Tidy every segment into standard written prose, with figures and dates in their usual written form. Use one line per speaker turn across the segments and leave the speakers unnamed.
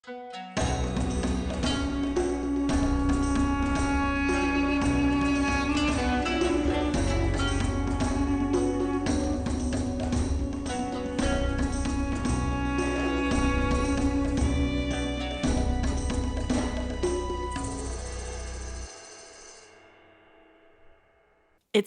It's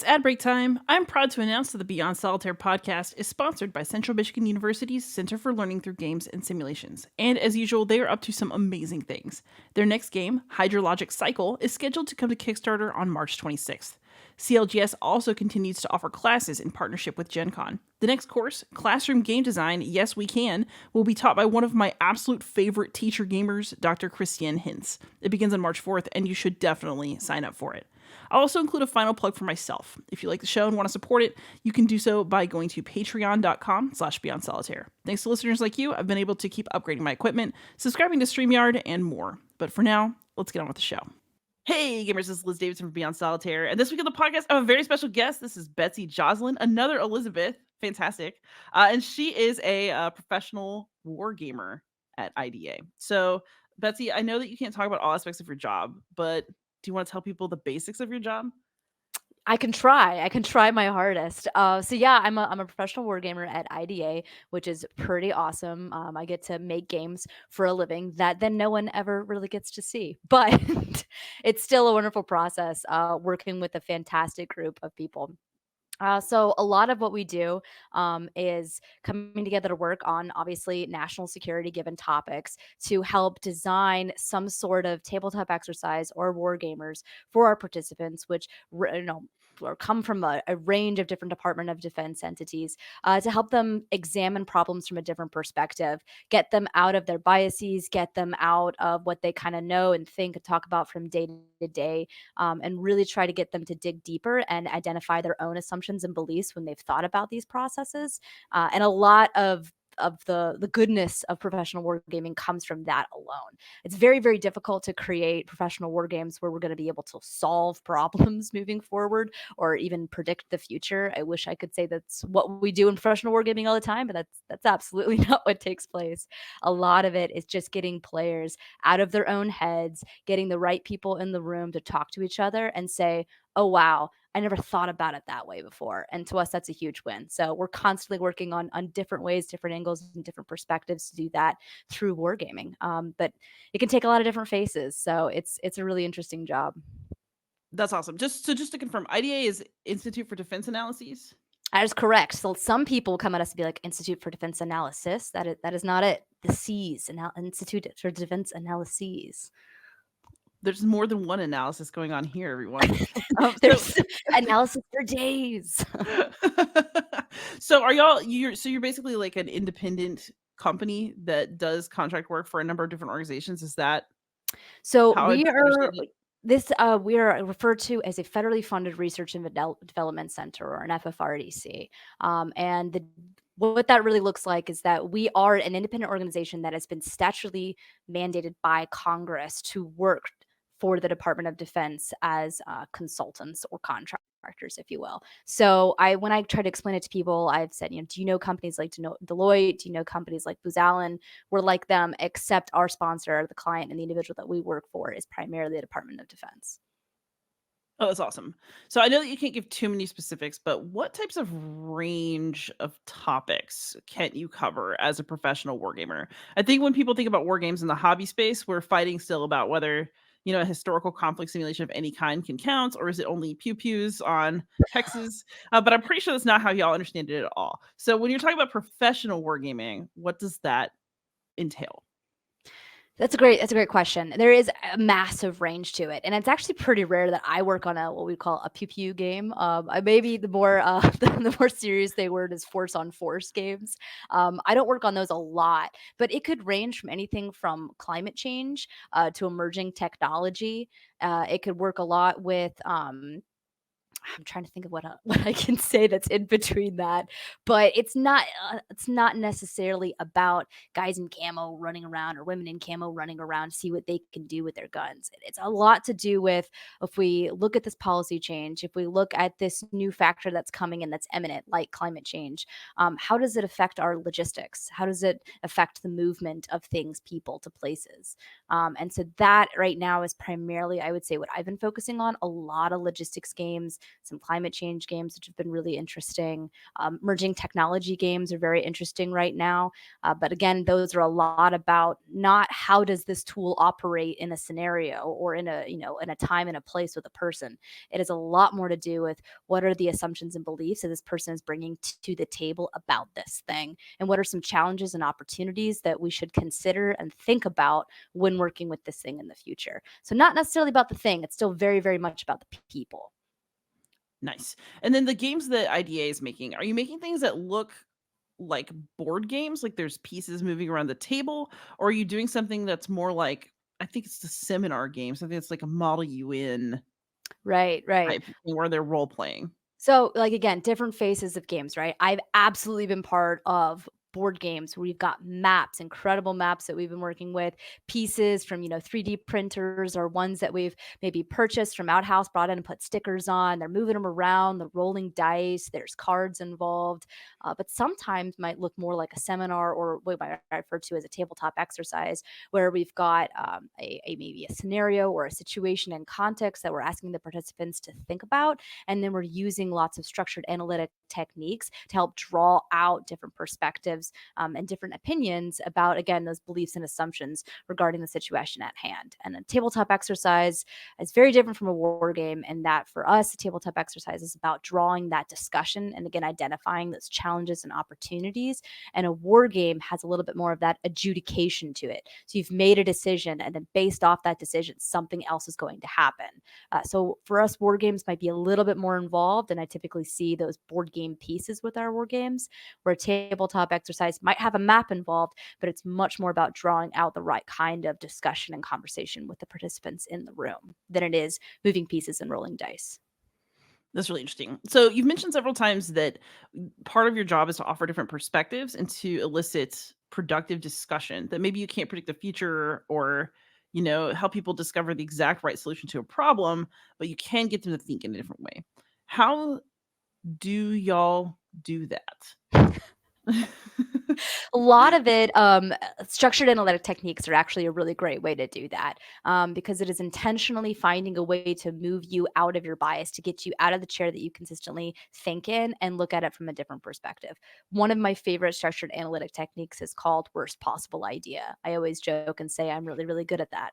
ad break time. I'm proud to announce that the Beyond Solitaire podcast is sponsored by Central Michigan University's Center for Learning Through Games and Simulations. And as usual, they are up to some amazing things. Their next game, Hydrologic Cycle, is scheduled to come to Kickstarter on March 26th. CLGS also continues to offer classes in partnership with Gen Con. The next course, Classroom Game Design, Yes We Can, will be taught by one of my absolute favorite teacher gamers, Dr. Christiane Hintz. It begins on March 4th, and you should definitely sign up for it. I'll also include a final plug for myself. If you like the show and want to support it, you can do so by going to patreon.com/beyondsolitaire. Thanks to listeners like you, I've been able to keep upgrading my equipment, subscribing to StreamYard, and more. But for now, let's get on with the show. Hey gamers, this is Liz Davidson from Beyond Solitaire, and this week on the podcast, I have a very special guest. This is Betsy Joslyn, another Elizabeth. Fantastic. And she is a professional war gamer at IDA. So, Betsy, I know that you can't talk about all aspects of your job, but do you want to tell people the basics of your job?
I can try. I can try my hardest. So yeah, I'm a professional wargamer at IDA, which is pretty awesome. I get to make games for a living that then no one ever really gets to see, but it's still a wonderful process. Working with a fantastic group of people. So a lot of what we do is coming together to work on obviously national security given topics to help design some sort of tabletop exercise or war gamers for our participants, which or come from a range of different Department of Defense entities to help them examine problems from a different perspective, get them out of their biases, get them out of what they kind of know and think and talk about from day to day, and really try to get them to dig deeper and identify their own assumptions and beliefs when they've thought about these processes. And a lot of the goodness of professional wargaming comes from that alone. It's very, very difficult to create professional war games where we're going to be able to solve problems moving forward or even predict the future. I wish I could say that's what we do in professional wargaming all the time, but that's absolutely not what takes place. A lot of it is just getting players out of their own heads, getting the right people in the room to talk to each other and say, oh wow, I never thought about it that way before. And to us, that's a huge win. So we're constantly working on different ways, different angles, and different perspectives to do that through wargaming. But it can take a lot of different faces. So it's a really interesting job.
That's awesome. Just to confirm, IDA is Institute for Defense Analyses.
That is correct. So some people come at us and be like Institute for Defense Analysis. That is not it. The C's, Institute for Defense Analyses.
There's more than one analysis going on here, everyone.
There's analysis for days.
So you're basically like an independent company that does contract work for a number of different organizations. Is that
So
how I
we
understand
are
it?
this we are referred to as a federally funded research and development center, or an FFRDC. And what that really looks like is that we are an independent organization that has been statutorily mandated by Congress to work for the Department of Defense as consultants or contractors, if you will. So when I try to explain it to people, I've said, do you know companies like Deloitte? Do you know companies like Booz Allen? We're like them, except our sponsor, the client, and the individual that we work for is primarily the Department of Defense.
Oh, that's awesome. So I know that you can't give too many specifics, but what types of range of topics can you cover as a professional wargamer? I think when people think about war games in the hobby space, we're fighting still about whether, a historical conflict simulation of any kind can count, or is it only pew-pews on hexes? But I'm pretty sure that's not how y'all understand it at all. So when you're talking about professional wargaming, what does that entail?
That's a great question. There is a massive range to it, and it's actually pretty rare that I work on what we call a pew pew game. I maybe the more the more serious they word is force on force games. I don't work on those a lot, but it could range from anything from climate change to emerging technology. It could work a lot with I'm trying to think of what what I can say that's in between that, but it's not necessarily about guys in camo running around or women in camo running around to see what they can do with their guns. It's a lot to do with, if we look at this policy change, if we look at this new factor that's coming in that's imminent, like climate change, how does it affect our logistics? How does it affect the movement of things, people to places? And so that right now is primarily, I would say, what I've been focusing on. A lot of logistics games, some climate change games, which have been really interesting. Merging technology games are very interesting right now. But again, those are a lot about not how does this tool operate in a scenario or in a, in a time and a place with a person. It is a lot more to do with what are the assumptions and beliefs that this person is bringing to the table about this thing, and what are some challenges and opportunities that we should consider and think about when working with this thing in the future. So not necessarily about the thing, it's still very, very much about the people.
Nice. And then the games that IDA is making, are you making things that look like board games, like there's pieces moving around the table, or are you doing something that's more like, I think it's the seminar games. I think it's like a model you in
Right, right.
type thing where they're role playing.
So, like, again, different phases of games, right? I've absolutely been part of board games where we've got maps, incredible maps that we've been working with, pieces from, 3D printers or ones that we've maybe purchased from Outhouse, brought in and put stickers on. They're moving them around, the rolling dice, there's cards involved. But sometimes might look more like a seminar or what I refer to as a tabletop exercise, where we've got maybe a scenario or a situation and context that we're asking the participants to think about, and then we're using lots of structured analytic techniques to help draw out different perspectives and different opinions about, again, those beliefs and assumptions regarding the situation at hand. And a tabletop exercise is very different from a war game, in that for us, a tabletop exercise is about drawing that discussion and, again, identifying those challenges and opportunities. And a war game has a little bit more of that adjudication to it. So you've made a decision, and then based off that decision, something else is going to happen. So for us, war games might be a little bit more involved, and I typically see those board game pieces with our war games, where a tabletop exercise might have a map involved, but it's much more about drawing out the right kind of discussion and conversation with the participants in the room than it is moving pieces and rolling dice.
That's really interesting. So you've mentioned several times that part of your job is to offer different perspectives and to elicit productive discussion, that maybe you can't predict the future or, help people discover the exact right solution to a problem, but you can get them to think in a different way. How do y'all do that?
A lot of it, structured analytic techniques are actually a really great way to do that, because it is intentionally finding a way to move you out of your bias, to get you out of the chair that you consistently think in and look at it from a different perspective. One of my favorite structured analytic techniques is called worst possible idea. I always joke and say I'm really, really good at that.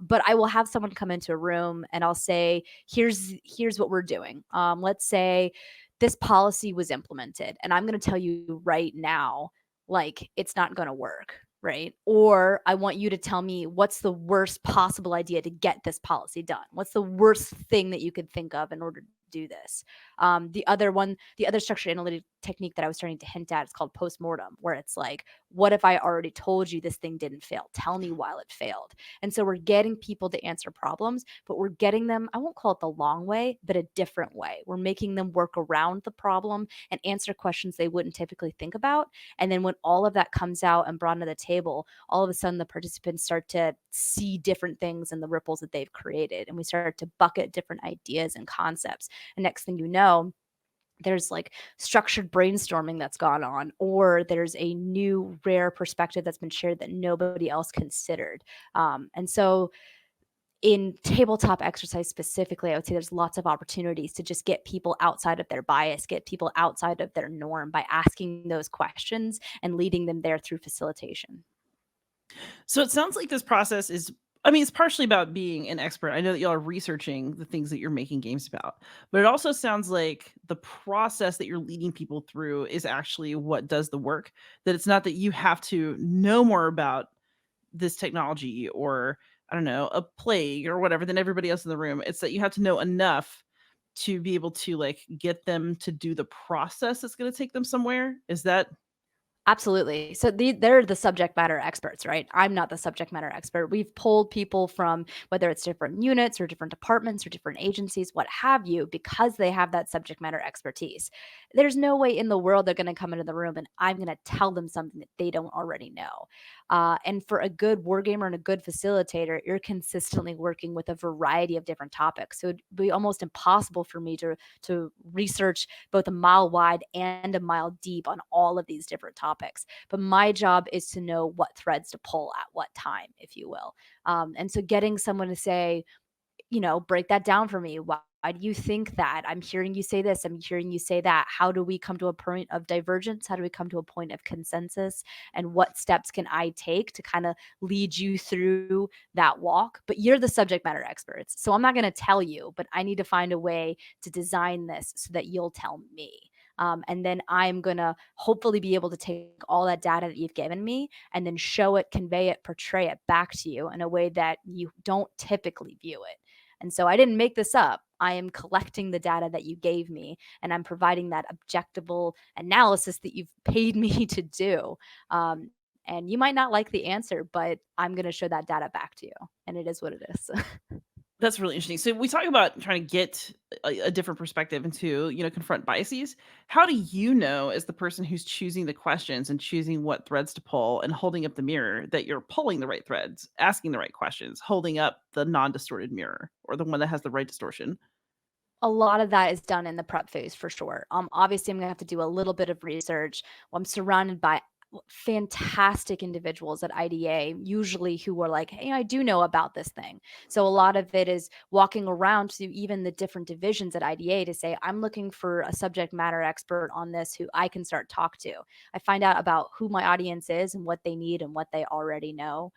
But I will have someone come into a room and I'll say, here's what we're doing. Let's say this policy was implemented, and I'm going to tell you right now, like, it's not going to work, right? Or I want you to tell me what's the worst possible idea to get this policy done. What's the worst thing that you could think of in order to do this? The other structured analytic technique that I was starting to hint at is called postmortem, where it's like, what if I already told you this thing didn't fail? Tell me why it failed. And so we're getting people to answer problems, but we're getting them, I won't call it the long way, but a different way. We're making them work around the problem and answer questions they wouldn't typically think about. And then when all of that comes out and brought to the table, all of a sudden the participants start to see different things in the ripples that they've created. And we start to bucket different ideas and concepts. And next thing you know, there's like structured brainstorming that's gone on, or there's a new rare perspective that's been shared that nobody else considered. And so in tabletop exercise specifically, I would say there's lots of opportunities to just get people outside of their bias, get people outside of their norm by asking those questions and leading them there through facilitation.
So it sounds like this process is, I mean, it's partially about being an expert. I know that y'all are researching the things that you're making games about, but it also sounds like the process that you're leading people through is actually what does the work. That it's not that you have to know more about this technology or, I don't know, a plague or whatever than everybody else in the room. It's that you have to know enough to be able to like get them to do the process that's going to take them somewhere. Is that
Absolutely. So they're the subject matter experts, right? I'm not the subject matter expert. We've pulled people from whether it's different units or different departments or different agencies, what have you, because they have that subject matter expertise. There's no way in the world they're going to come into the room and I'm going to tell them something that they don't already know. And for a good wargamer and a good facilitator, you're consistently working with a variety of different topics. So it'd be almost impossible for me to research both a mile wide and a mile deep on all of these different topics. But my job is to know what threads to pull at what time, if you will. And so getting someone to say, break that down for me. Why do you think that? I'm hearing you say this. I'm hearing you say that. How do we come to a point of divergence? How do we come to a point of consensus? And what steps can I take to kind of lead you through that walk? But you're the subject matter experts. So I'm not going to tell you, but I need to find a way to design this so that you'll tell me. And then I'm going to hopefully be able to take all that data that you've given me and then show it, convey it, portray it back to you in a way that you don't typically view it. And so I didn't make this up. I am collecting the data that you gave me and I'm providing that objectable analysis that you've paid me to do. And you might not like the answer, but I'm going to show that data back to you. And it is what it is.
That's really interesting. So we talk about trying to get a different perspective into, confront biases. How do you know, as the person who's choosing the questions and choosing what threads to pull and holding up the mirror, that you're pulling the right threads, asking the right questions, holding up the non-distorted mirror or the one that has the right distortion?
A lot of that is done in the prep phase for sure. Obviously, I'm gonna have to do a little bit of research. I'm surrounded by fantastic individuals at IDA, usually who are like, "Hey, I do know about this thing." So a lot of it is walking around to even the different divisions at IDA to say, "I'm looking for a subject matter expert on this who I can start talk to." I find out about who my audience is and what they need and what they already know.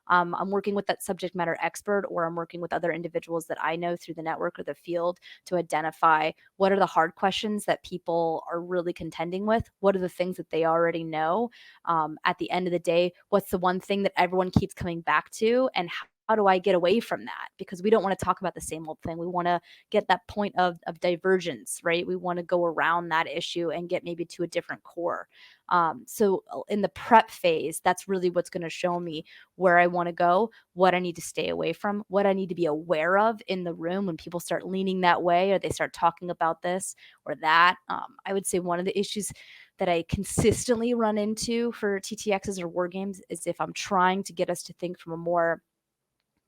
I'm working with that subject matter expert, or I'm working with other individuals that I know through the network or the field to identify what are the hard questions that people are really contending with. What are the things that they already know? At the end of the day, what's the one thing that everyone keeps coming back to? And how do I get away from that? Because we don't want to talk about the same old thing. We want to get that point of divergence, right? We want to go around that issue and get maybe to a different core. So in the prep phase, that's really what's going to show me where I want to go, what I need to stay away from, what I need to be aware of in the room when people start leaning that way or they start talking about this or that. I would say one of the issues that I consistently run into for TTXs or war games is if I'm trying to get us to think from a more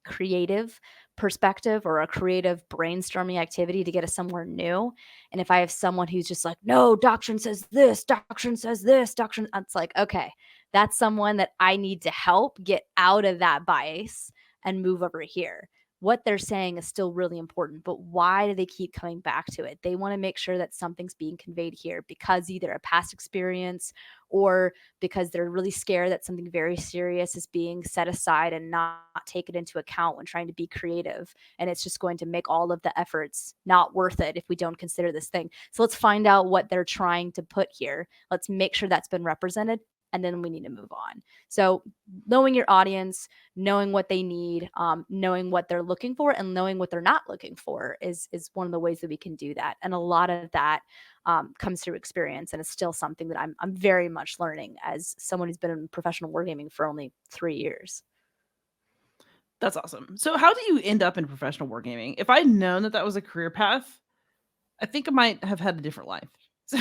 creative perspective or a creative brainstorming activity to get us somewhere new. And if I have someone who's just like, no, doctrine says this, doctrine says this, doctrine, it's like, okay, that's someone that I need to help get out of that bias and move over here. What they're saying is still really important, but why do they keep coming back to it? They want to make sure that something's being conveyed here because either a past experience or because they're really scared that something very serious is being set aside and not taken into account when trying to be creative. And it's just going to make all of the efforts not worth it if we don't consider this thing. So let's find out what they're trying to put here. Let's make sure that's been represented. And then we need to move on. So, knowing your audience, knowing what they need, knowing what they're looking for, and knowing what they're not looking for is one of the ways that we can do that. And a lot of that comes through experience, and it's still something that I'm very much learning as someone who's been in professional wargaming for only 3 years.
That's awesome. So how do you end up in professional wargaming? If I'd known that that was a career path, I think I might have had a different life. So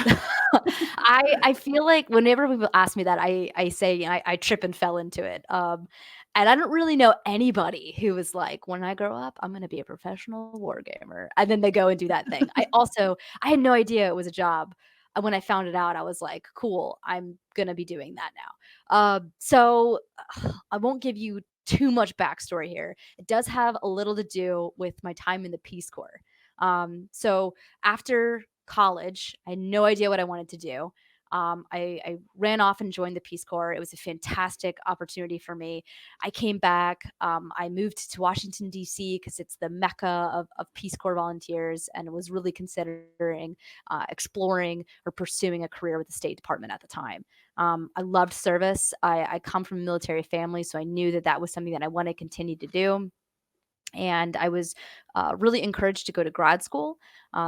I feel like whenever people ask me that, I say, I trip and fell into it. And I don't really know anybody who was like, when I grow up, I'm gonna be a professional war gamer. And then they go and do that thing. I had no idea it was a job. And when I found it out, I was like, cool, I'm gonna be doing that now. So I won't give you too much backstory here. It does have a little to do with my time in the Peace Corps. So after college, I had no idea what I wanted to do. I ran off and joined the Peace Corps. It was a fantastic opportunity for me. I came back. I moved to Washington, D.C., because it's the mecca of Peace Corps volunteers, and was really considering exploring or pursuing a career with the State Department at the time. I loved service. I come from a military family, so I knew that that was something that I wanted to continue to do. And I was really encouraged to go to grad school.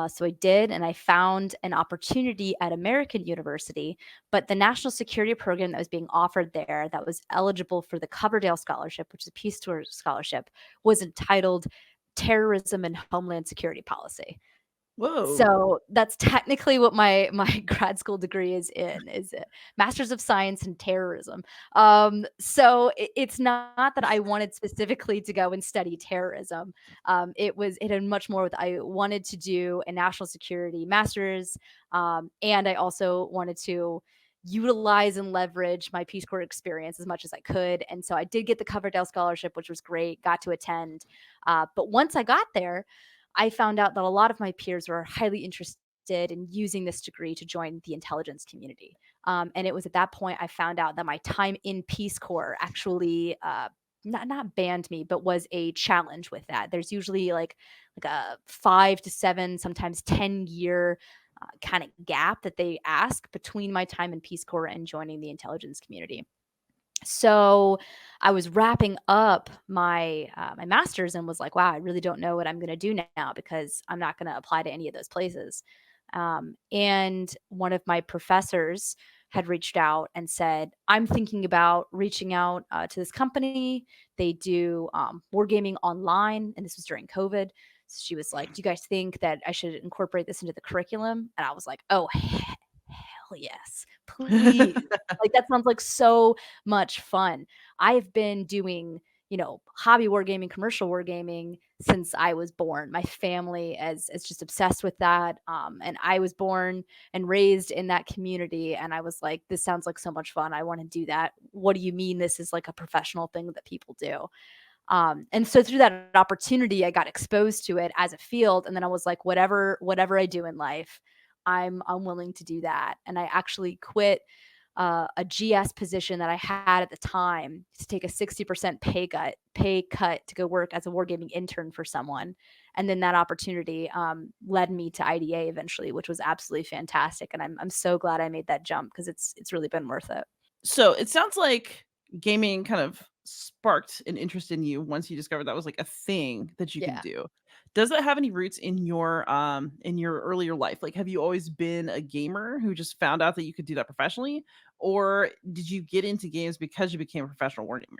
So I did, and I found an opportunity at American University. But the national security program that was being offered there, that was eligible for the Coverdale Scholarship, which is a Peace Corps scholarship, was entitled Terrorism and Homeland Security Policy.
Whoa.
So that's technically what my grad school degree is in, is a Master's of Science in Terrorism. So it's not that I wanted specifically to go and study terrorism. It had much more with I wanted to do a national security master's, and I also wanted to utilize and leverage my Peace Corps experience as much as I could. And so I did get the Coverdale Scholarship, which was great. Got to attend, but once I got there, I found out that a lot of my peers were highly interested in using this degree to join the intelligence community. And it was at that point I found out that my time in Peace Corps actually not banned me, but was a challenge with that. There's usually like a 5 to 7, sometimes 10 year kind of gap that they ask between my time in Peace Corps and joining the intelligence community. So I was wrapping up my master's and was like, wow, I really don't know what I'm going to do now because I'm not going to apply to any of those places. And one of my professors had reached out and said, I'm thinking about reaching out to this company. They do wargaming online, and this was during COVID. So she was like, do you guys think that I should incorporate this into the curriculum? And I was like, oh, hell yes, please. Like, that sounds like so much fun. I've been doing, hobby wargaming, commercial wargaming since I was born. My family is just obsessed with that. And I was born and raised in that community. And I was like, this sounds like so much fun. I want to do that. What do you mean this is like a professional thing that people do? And so through that opportunity, I got exposed to it as a field. And then I was like, whatever I do in life, I'm willing to do that. And I actually quit a GS position that I had at the time to take a 60% pay cut to go work as a wargaming intern for someone. And then that opportunity led me to IDA eventually, which was absolutely fantastic. And I'm so glad I made that jump because it's really been worth it.
So it sounds like gaming kind of sparked an interest in you once you discovered that was like a thing that you could
Yeah.
do. Does that have any roots in your earlier life? Like have you always been a gamer who just found out that you could do that professionally? Or did you get into games because you became a professional wargamer?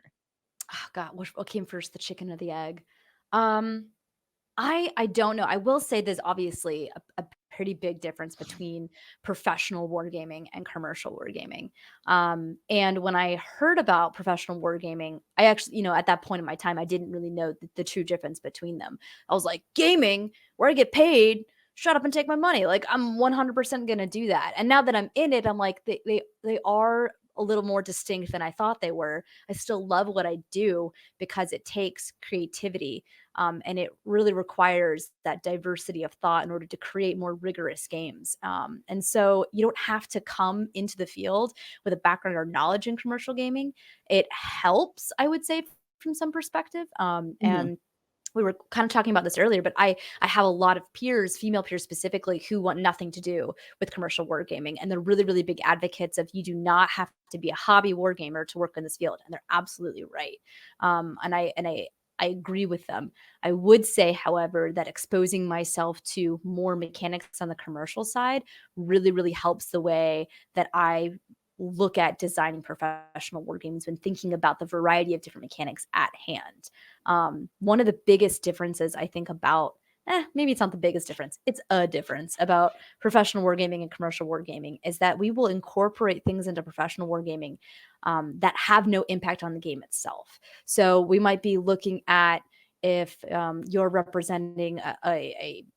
Oh God, what came first, the chicken or the egg? Um, I don't know. I will say there's obviously a pretty big difference between professional wargaming and commercial wargaming. And when I heard about professional wargaming, I actually, at that point in my time, I didn't really know the true difference between them. I was like, gaming, where I get paid, shut up and take my money. Like I'm 100% gonna do that. And now that I'm in it, I'm like, they are a little more distinct than I thought they were. I still love what I do because it takes creativity, and it really requires that diversity of thought in order to create more rigorous games. And so you don't have to come into the field with a background or knowledge in commercial gaming. It helps, I would say, from some perspective.
Mhm.
And we were kind of talking about this earlier, but I have a lot of peers, female peers specifically, who want nothing to do with commercial wargaming, and they're really, really big advocates of you do not have to be a hobby wargamer to work in this field, and they're absolutely right. And I agree with them. I would say, however, that exposing myself to more mechanics on the commercial side really, really helps the way that I look at designing professional war games when thinking about the variety of different mechanics at hand. One of the biggest differences I think about, maybe it's not the biggest difference, it's a difference about professional wargaming and commercial wargaming is that we will incorporate things into professional wargaming that have no impact on the game itself. So we might be looking at if you're representing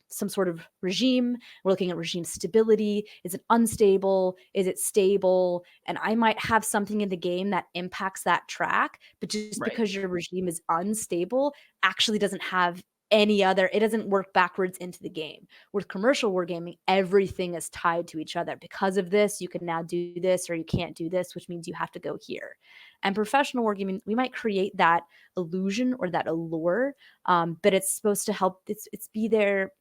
some sort of regime, we're looking at regime stability. Is it unstable? Is it stable? And I might have something in the game that impacts that track, but just
Right.
because your regime is unstable actually doesn't have it doesn't work backwards into the game. With commercial wargaming, everything is tied to each other. Because of this, you can now do this or you can't do this, which means you have to go here. And professional wargaming, we might create that illusion or that allure, but it's supposed to help. It's be there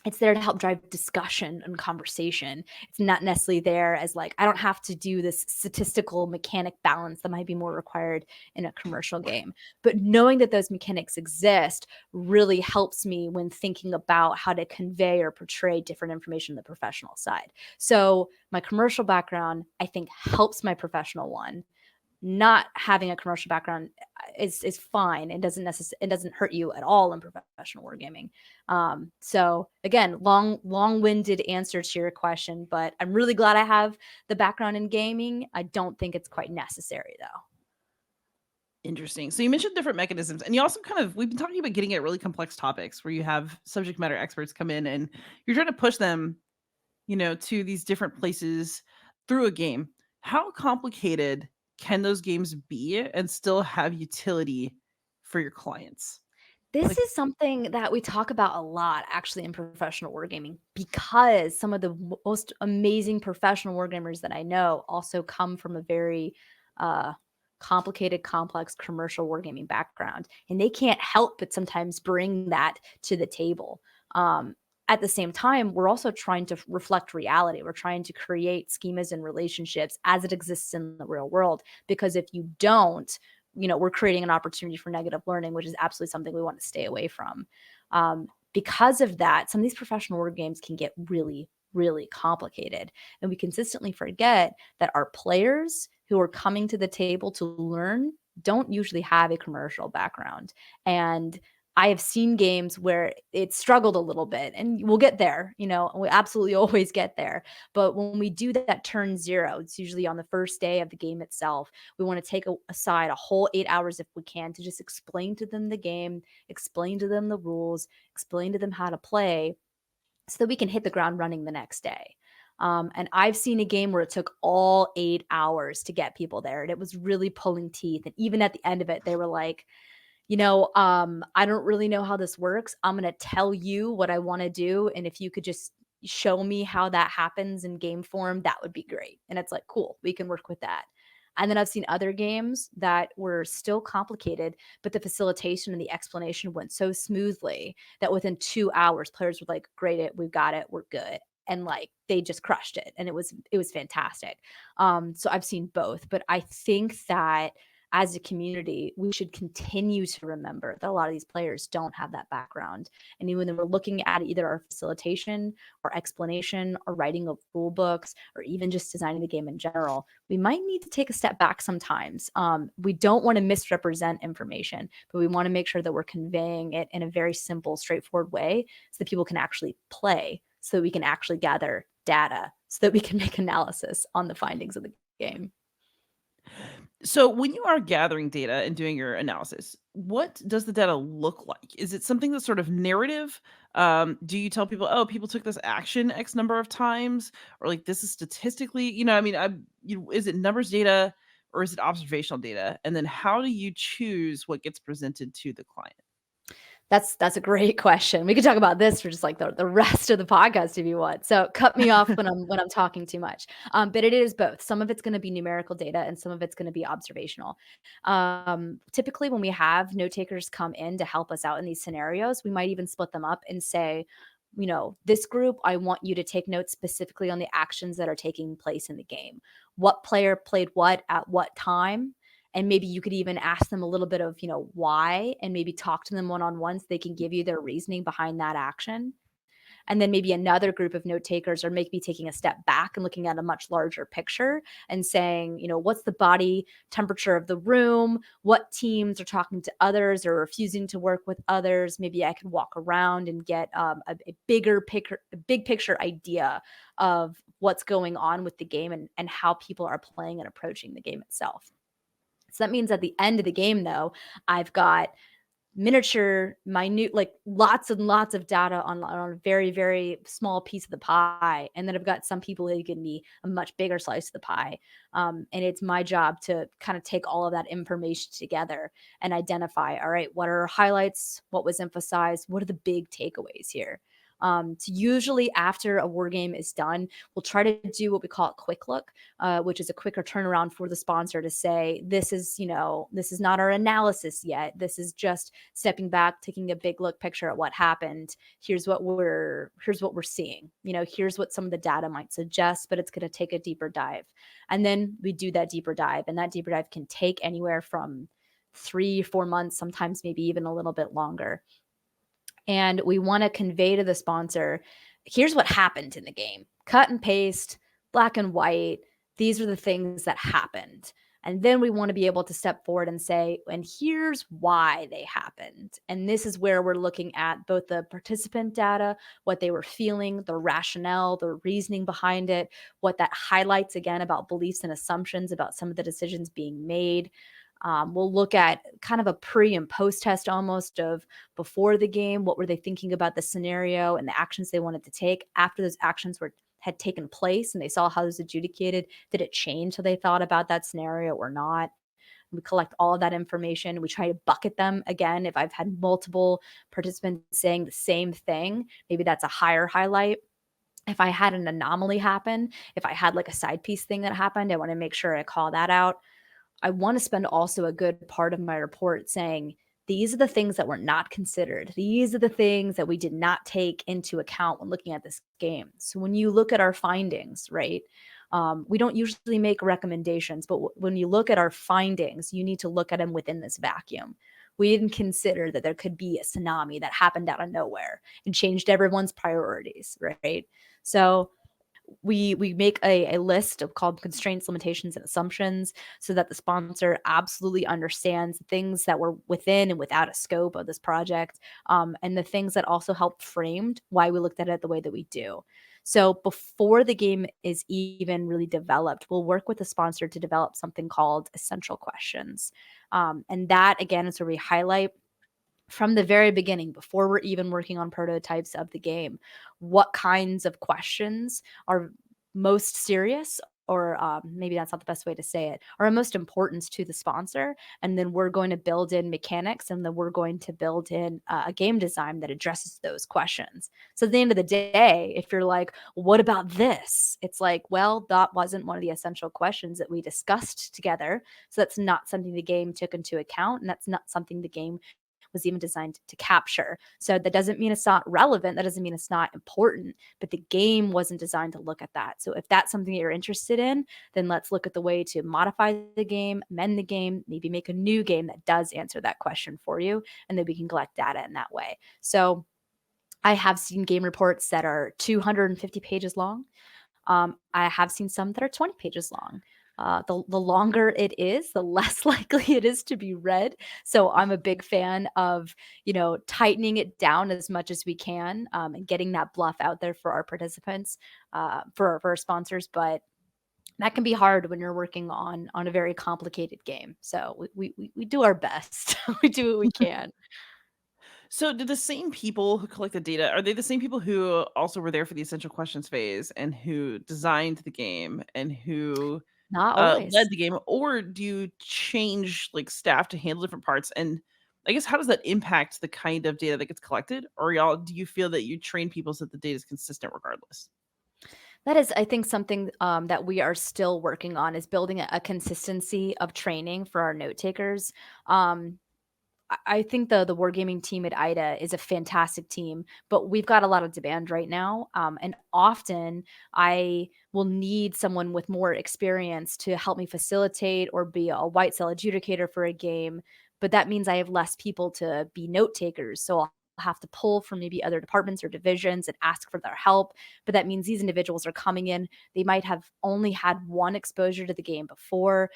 It's there to help drive discussion and conversation. It's not necessarily there as like, I don't have to do this statistical mechanic balance that might be more required in a commercial game. But knowing that those mechanics exist really helps me when thinking about how to convey or portray different information on the professional side. So my commercial background, I think, helps my professional one. Not having a commercial background is fine. It doesn't hurt you at all in professional wargaming. So again, long-winded answer to your question, but I'm really glad I have the background in gaming. I don't think it's quite necessary though.
Interesting. So you mentioned different mechanisms, and you also kind of we've been talking about getting at really complex topics where you have subject matter experts come in and you're trying to push them, to these different places through a game. How complicated can those games be and still have utility for your clients?
This
Like,
is something that we talk about a lot actually in professional wargaming because some of the most amazing professional wargamers that I know also come from a very uh, complicated, complex commercial wargaming background. And they can't help but sometimes bring that to the table. Um, at the same time, we're also trying to reflect reality. We're trying to create schemas and relationships as it exists in the real world. Because if you don't, we're creating an opportunity for negative learning, which is absolutely something we want to stay away from. Because of that, some of these professional word games can get really, really complicated. And we consistently forget that our players who are coming to the table to learn don't usually have a commercial background. And I have seen games where it struggled a little bit, and we'll get there, and we absolutely always get there. But when we do that turn zero, it's usually on the first day of the game itself. We want to take aside a whole 8 hours if we can to just explain to them the game, explain to them the rules, explain to them how to play so that we can hit the ground running the next day. And I've seen a game where it took all 8 hours to get people there, and it was really pulling teeth. And even at the end of it, they were like, I don't really know how this works. I'm going to tell you what I want to do. And if you could just show me how that happens in game form, that would be great. And it's like, cool, we can work with that. And then I've seen other games that were still complicated, but the facilitation and the explanation went so smoothly that within 2 hours, players were like, great, we've got it, we're good. And like they just crushed it. And it was fantastic. So I've seen both, but I think that as a community, we should continue to remember that a lot of these players don't have that background. And even when we're looking at either our facilitation or explanation or writing of rule books or even just designing the game in general, we might need to take a step back sometimes. We don't want to misrepresent information, but we want to make sure that we're conveying it in a very simple, straightforward way so that people can actually play, so that we can actually gather data, so that we can make analysis on the findings of the game.
so when you are gathering data and doing your analysis, what does the data look like? Is it something that's sort of narrative? Do you tell people, "Oh, people took this action X number of times," or like this is statistically, I mean, is it numbers data or is it observational data? And then how do you choose what gets presented to the client?
That's a great question. We could talk about this for just like the rest of the podcast if you want. So cut me off when I'm talking too much. But it is both. Some of it's going to be numerical data and some of it's going to be observational. Typically, when we have note takers come in to help us out in these scenarios, we might even split them up and say, this group, I want you to take notes specifically on the actions that are taking place in the game. What player played what at what time, and maybe you could even ask them a little bit of why, and maybe talk to them one-on-one so they can give you their reasoning behind that action. And then maybe another group of note takers are maybe taking a step back and looking at a much larger picture and saying, what's the body temperature of the room, what teams are talking to others or refusing to work with others. Maybe I can walk around and get a big picture idea of what's going on with the game, and how people are playing and approaching the game itself. So that means at the end of the game, though, I've got miniature, minute, like lots and lots of data on a very, very small piece of the pie. And then I've got some people who give me a much bigger slice of the pie. And it's my job to kind of take all of that information together and identify, all right, what are highlights? What was emphasized? What are the big takeaways here? So usually after a war game is done, we'll try to do what we call a quick look, which is a quicker turnaround for the sponsor to say, this is, this is not our analysis yet. This is just stepping back, taking a big look picture at what happened. Here's what we're seeing. Here's what some of the data might suggest, but it's going to take a deeper dive. And then we do that deeper dive, and that deeper dive can take anywhere from 3, 4 months, sometimes maybe even a little bit longer. And we want to convey to the sponsor, here's what happened in the game. Cut and paste, black and white. These are the things that happened. And then we want to be able to step forward and say, and here's why they happened. And this is where we're looking at both the participant data, what they were feeling, the rationale, the reasoning behind it, what that highlights again about beliefs and assumptions about some of the decisions being made. We'll look at kind of a pre and post test almost of before the game, what were they thinking about the scenario and the actions they wanted to take after those actions had taken place and they saw how it was adjudicated. Did it change how they thought about that scenario or not? We collect all of that information. We try to bucket them again. If I've had multiple participants saying the same thing, maybe that's a higher highlight. If I had an anomaly happen, if I had like a side piece thing that happened, I want to make sure I call that out. I want to spend also a good part of my report saying, these are the things that were not considered. These are the things that we did not take into account when looking at this game. So when you look at our findings, right, we don't usually make recommendations, but when you look at our findings, you need to look at them within this vacuum. We didn't consider that there could be a tsunami that happened out of nowhere and changed everyone's priorities, right? So we make a list of called constraints, limitations, and assumptions so that the sponsor absolutely understands the things that were within and without a scope of this project, and the things that also helped framed why we looked at it the way that we do. So before the game is even really developed, we'll work with the sponsor to develop something called essential questions. And that, again, is where we highlight from the very beginning, before we're even working on prototypes of the game, what kinds of questions are most serious, or maybe that's not the best way to say it, are most important to the sponsor. And then we're going to build in mechanics, and then we're going to build in a game design that addresses those questions. So at the end of the day, if you're like, what about this? It's like, well, that wasn't one of the essential questions that we discussed together. So that's not something the game took into account. And that's not something the game was even designed to capture. So that doesn't mean it's not relevant. That doesn't mean it's not important, but the game wasn't designed to look at that. So if that's something that you're interested in, then let's look at the way to modify the game, amend the game, maybe make a new game that does answer that question for you. And then we can collect data in that way. So I have seen game reports that are 250 pages long. I have seen some that are 20 pages long. The longer it is, the less likely it is to be read. So I'm a big fan of, tightening it down as much as we can, and getting that bluff out there for our participants, for our sponsors. But that can be hard when you're working on a very complicated game. So we do our best. We do what we can.
So, did the same people who collect the data, are they the same people who also were there for the essential questions phase and who designed the game and who
Not
led
always.
the game, or do you change like staff to handle different parts? And I guess how does that impact the kind of data that gets collected? Or y'all, do you feel that you train people so that the data is consistent regardless?
That is, I think, something that we are still working on, is building a consistency of training for our note takers. Um, I think the wargaming team at IDA is a fantastic team, but we've got a lot of demand right now. And often I will need someone with more experience to help me facilitate or be a white cell adjudicator for a game. But that means I have less people to be note takers. So I'll have to pull from maybe other departments or divisions and ask for their help. But that means these individuals are coming in. They might have only had one exposure to the game before.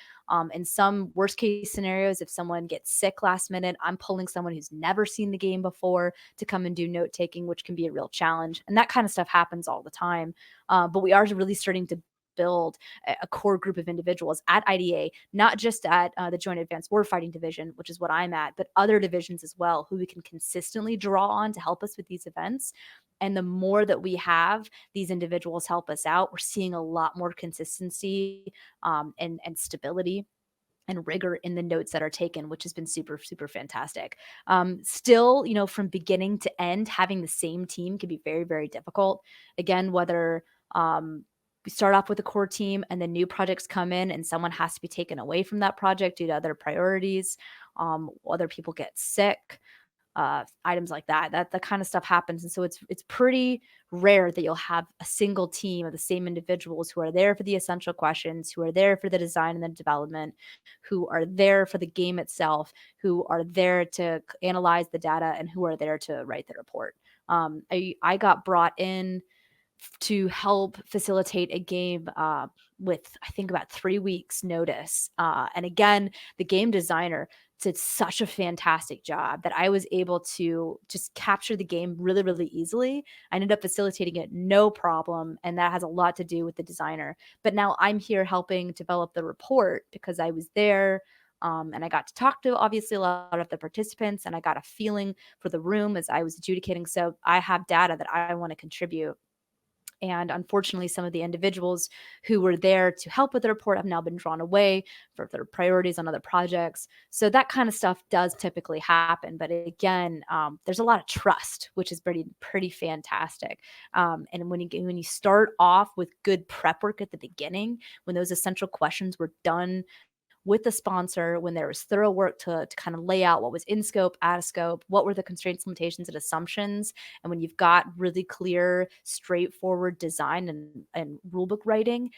In some worst case scenarios, if someone gets sick last minute, I'm pulling someone who's never seen the game before to come and do note taking, which can be a real challenge. And that kind of stuff happens all the time. But we are really starting to build a core group of individuals at IDA, not just at the Joint Advanced Warfighting Division, which is what I'm at, but other divisions as well, who we can consistently draw on to help us with these events. And the more that we have these individuals help us out, we're seeing a lot more consistency, and stability and rigor in the notes that are taken, which has been super, super fantastic. Still, from beginning to end, having the same team can be very, very difficult. Again, whether we start off with a core team and then new projects come in and someone has to be taken away from that project due to other priorities, other people get sick, items like that. That kind of stuff happens, and so it's pretty rare that you'll have a single team of the same individuals who are there for the essential questions, who are there for the design and the development, who are there for the game itself, who are there to analyze the data, and who are there to write the report. I got brought in to help facilitate a game with, I think, about 3 weeks notice. And again, the game designer did such a fantastic job that I was able to just capture the game really, really easily. I ended up facilitating it no problem. And that has a lot to do with the designer. But now I'm here helping develop the report because I was there. And I got to talk to obviously a lot of the participants, and I got a feeling for the room as I was adjudicating. So I have data that I want to contribute, and unfortunately, some of the individuals who were there to help with the report have now been drawn away for their priorities on other projects. So that kind of stuff does typically happen. But again, there's a lot of trust, which is pretty fantastic. And when you start off with good prep work at the beginning, when those essential questions were done with the sponsor, when there was thorough work to kind of lay out what was in scope, out of scope, what were the constraints, limitations, and assumptions. And when you've got really clear, straightforward design and rulebook writing,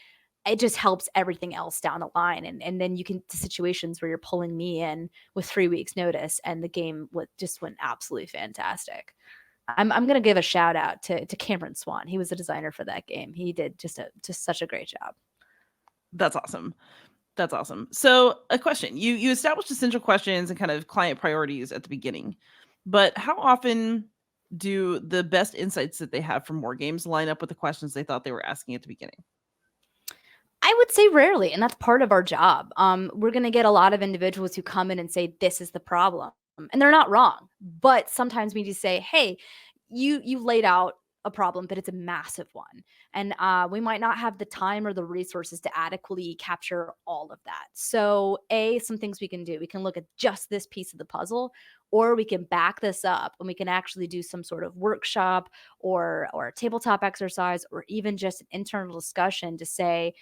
it just helps everything else down the line. And then you can to situations where you're pulling me in with 3 weeks notice and the game just went absolutely fantastic. I'm gonna give a shout out to Cameron Swan. He was the designer for that game. He did just such a great job.
That's awesome. That's awesome. So, a question. You established essential questions and kind of client priorities at the beginning. But how often do the best insights that they have from war games line up with the questions they thought they were asking at the beginning?
I would say rarely, and that's part of our job. We're going to get a lot of individuals who come in and say, "This is the problem," and they're not wrong. But sometimes we just say, "Hey, you laid out a problem, but it's a massive one, and we might not have the time or the resources to adequately capture all of that." So, some things we can do: we can look at just this piece of the puzzle, or we can back this up, and we can actually do some sort of workshop or a tabletop exercise, or even just an internal discussion to say,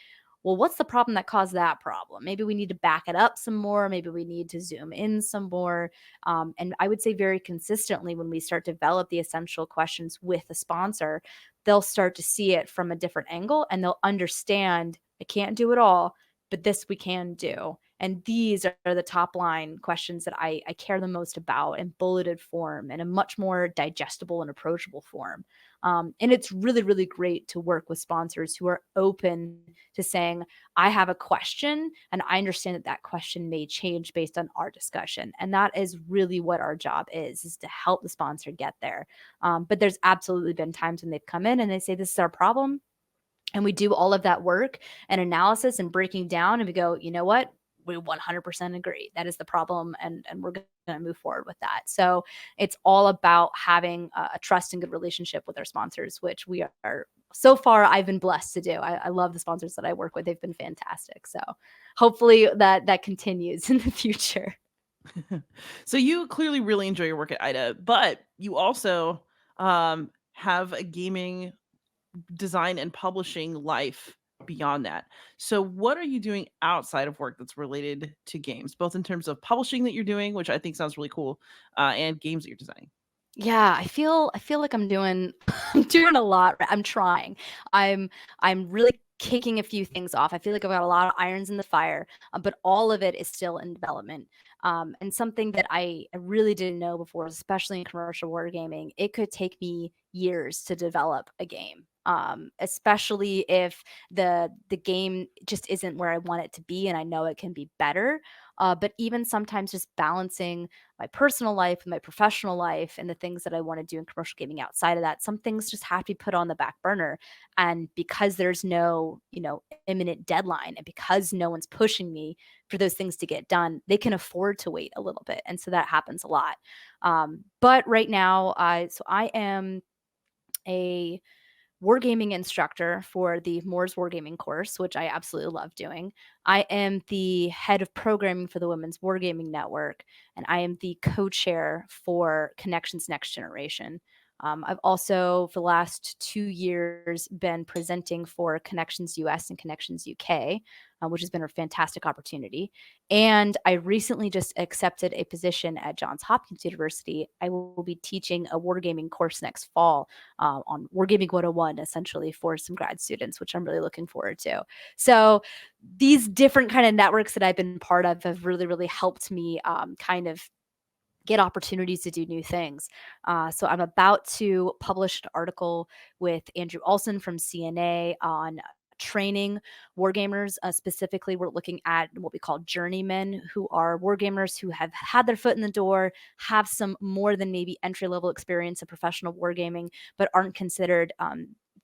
well, what's the problem that caused that problem? Maybe we need to back it up some more. Maybe we need to zoom in some more. And I would say very consistently, when we start to develop the essential questions with the sponsor, they'll start to see it from a different angle and they'll understand I can't do it all, but this we can do. And these are the top line questions that I care the most about in bulleted form, in a much more digestible and approachable form. And it's really, really great to work with sponsors who are open to saying, I have a question, and I understand that that question may change based on our discussion. And that is really what our job is to help the sponsor get there. But there's absolutely been times when they've come in and they say, this is our problem. And we do all of that work and analysis and breaking down, and we go, you know what? We 100% agree. That is the problem, and we're going to move forward with that. So it's all about having a trust and good relationship with our sponsors, which we are so far I've been blessed to do. I love the sponsors that I work with. They've been fantastic. So hopefully that continues in the future.
So you clearly really enjoy your work at IDA, but you also have a gaming design and publishing life beyond that. So what are you doing outside of work that's related to games, both in terms of publishing that you're doing, which I think sounds really cool, and games that you're designing?
Yeah, I feel like I'm doing I'm doing a lot. I'm trying. I'm I'm really kicking a few things off. I feel like I've got a lot of irons in the fire, but all of it is still in development. And something that I really didn't know before, especially in commercial wargaming, it could take me years to develop a game. Especially if the game just isn't where I want it to be, and I know it can be better. But even sometimes just balancing my personal life with my professional life and the things that I want to do in commercial gaming outside of that, some things just have to be put on the back burner. And because there's no, imminent deadline, and because no one's pushing me for those things to get done, they can afford to wait a little bit. And so that happens a lot. But right now, so I am a wargaming instructor for the Moore's Wargaming course, which I absolutely love doing. I am the head of programming for the Women's Wargaming Network, and I am the co-chair for Connections Next Generation. I've also, for the last 2 years, been presenting for Connections US and Connections UK, which has been a fantastic opportunity. And I recently just accepted a position at Johns Hopkins University. I will be teaching a wargaming course next fall on Wargaming 101, essentially for some grad students, which I'm really looking forward to. So these different kind of networks that I've been part of have really, really helped me kind of get opportunities to do new things. So I'm about to publish an article with Andrew Olson from CNA on training wargamers. Specifically, we're looking at what we call journeymen, who are wargamers who have had their foot in the door, have some more than maybe entry level experience in professional wargaming, but aren't considered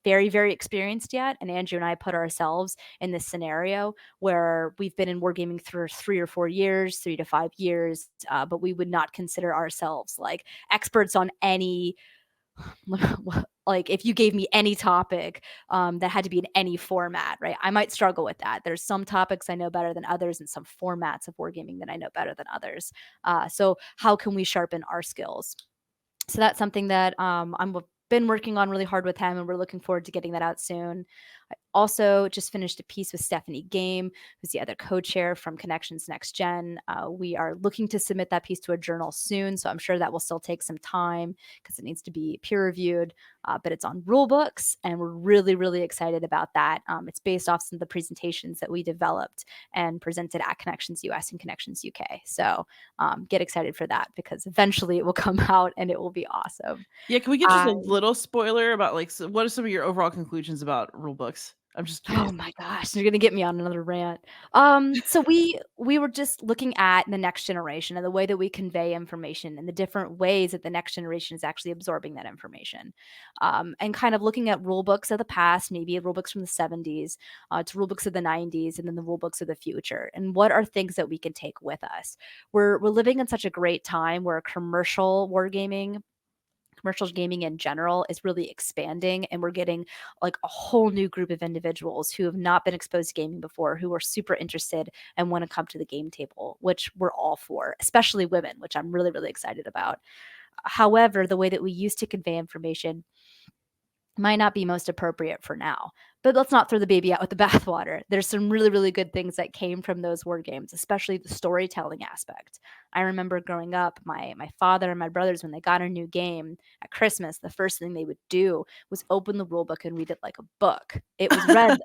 very, very experienced yet. And Andrew and I put ourselves in this scenario where we've been in wargaming for 3 or 4 years, 3 to 5 years, but we would not consider ourselves like experts on any. Like if you gave me any topic that had to be in any format, right? I might struggle with that. There's some topics I know better than others, and some formats of wargaming that I know better than others. So how can we sharpen our skills? So that's something that I'm been working on really hard with him, and we're looking forward to getting that out soon. I also just finished a piece with Stephanie Game, who's the other co-chair from Connections Next Gen. We are looking to submit that piece to a journal soon, so I'm sure that will still take some time because it needs to be peer reviewed. But it's on Rulebooks, and we're really, really excited about that. It's based off some of the presentations that we developed and presented at Connections US and Connections UK. So get excited for that because eventually it will come out and it will be awesome.
Yeah, can we get just
I
a little spoiler about, like, what are some of your overall conclusions about rule books? I'm just
Oh
curious.
my gosh, you're gonna get me on another rant. So we were just looking at the next generation and the way that we convey information and the different ways that the next generation is actually absorbing that information, and kind of looking at rule books of the past, maybe rule books from the 70s, to rule books of the 90s, and then the rule books of the future, and what are things that we can take with us. We're living in such a great time where commercial gaming in general is really expanding, and we're getting like a whole new group of individuals who have not been exposed to gaming before, who are super interested and want to come to the game table, which we're all for, especially women, which I'm really, really excited about. However, the way that we used to convey information might not be most appropriate for now. But let's not throw the baby out with the bathwater. There's some really, really good things that came from those word games, especially the storytelling aspect. I remember growing up, my father and my brothers, when they got a new game at Christmas, the first thing they would do was open the rule book and read it like a book. It was read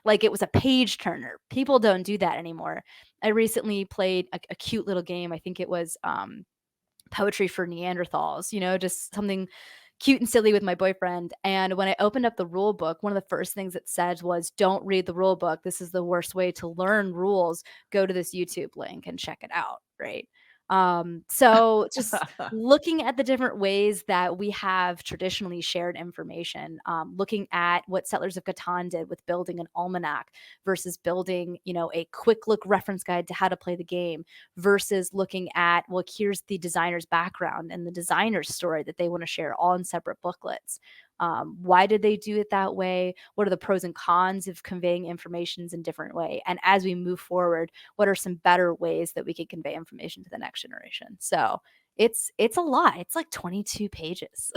like it was a page turner. People don't do that anymore. I recently played a cute little game. I think it was poetry for Neanderthals, just something cute and silly with my boyfriend. And when I opened up the rule book, one of the first things it said was, "Don't read the rule book. This is the worst way to learn rules. Go to this YouTube link and check it out." Right. So just looking at the different ways that we have traditionally shared information, looking at what Settlers of Catan did with building an almanac versus building, a quick look reference guide to how to play the game, versus looking at, well, here's the designer's background and the designer's story that they want to share all in separate booklets. Why did they do it that way? What are the pros and cons of conveying information in different way? And as we move forward, what are some better ways that we can convey information to the next generation? So it's a lot. It's like 22 pages.